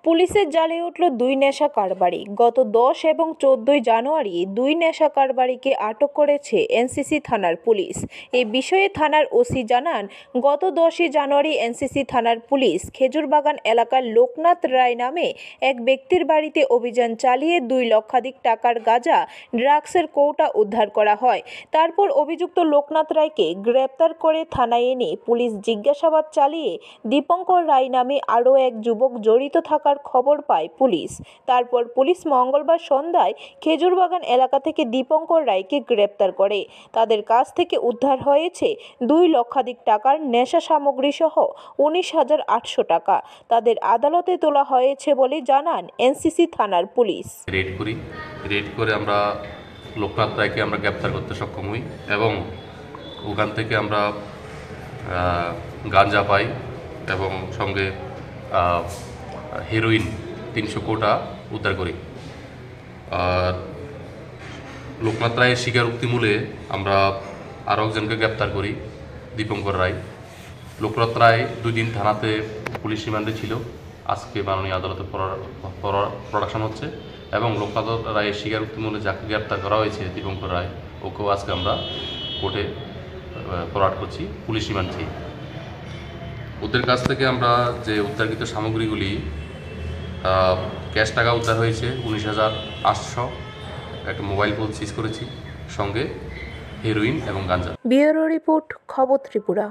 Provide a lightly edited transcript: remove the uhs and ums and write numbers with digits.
পুলিশের জালে উঠল দুই নেশা কারবারি। গত 10 এবং 14 জানুয়ারি দুই নেশা কারবারিকে আটক করেছে এনসিসি থানার পুলিশ। এই বিষয়ে থানার ওসি জানান, গত 10 জানুয়ারি এনসিসি থানার পুলিশ খেজুরবাগান এলাকার লোকনাথ রায় নামে এক ব্যক্তির বাড়িতে অভিযান চালিয়ে 2 লক্ষাধিক টাকার গাঁজা ড্রাগসের কৌটা উদ্ধার করা হয়। তারপর অভিযুক্ত লোকনাথ রায়কে গ্রেপ্তার করে থানায় এনে পুলিশ জিজ্ঞাসাবাদ চালিয়ে দীপঙ্কর রায় নামে আরও এক যুবক জড়িত থাকার খবর পায় পুলিশ। তারপর পুলিশ মঙ্গলবার সন্ধ্যায় খেজুরবাগান এলাকা থেকে দীপঙ্কর রায়কে গ্রেপ্তার করে। তাদের কাছ থেকে উদ্ধার হয়েছে 2 লক্ষাধিক টাকার নেশা সামগ্রী সহ 19,800 টাকা। তাদের আদালতে তোলা হয়েছে বলে জানান এনসিসি থানার পুলিশ। রেড করে আমরা লোকনাথ রায়কে আমরা গ্রেপ্তার করতে সক্ষম হই এবং ওখান থেকে আমরা গাঁজা পাই এবং সঙ্গে হেরোইন 300 কোটা উদ্ধার করি। আর লোকনাথ রায়ের স্বীকারোক্তি মূলে আমরা আরও একজনকে গ্রেপ্তার করি, দীপঙ্কর রায়। লোকনাথ রায় 2 দিন থানাতে পুলিশ রিমান্ডে ছিল, আজকে মাননীয় আদালতে প্রোডাকশন হচ্ছে এবং লোকনাথ রায়ের স্বীকারোক্তি মূলে যাকে গ্রেপ্তার করা হয়েছে দীপঙ্কর রায়, ওকেও আজকে আমরা কোর্টে ফরওয়ার্ড করছি পুলিশ রিমান্ড থেকে। ওদের কাছ থেকে আমরা যে উদ্ধারকৃত সামগ্রীগুলি, ক্যাশ টাকা উদ্ধার হয়েছে 19,800, একটা মোবাইল ফোন সিজ করেছি, সঙ্গে হেরোইন এবং গাঁজা। ব্যুরো রিপোর্ট, খবর ত্রিপুরা।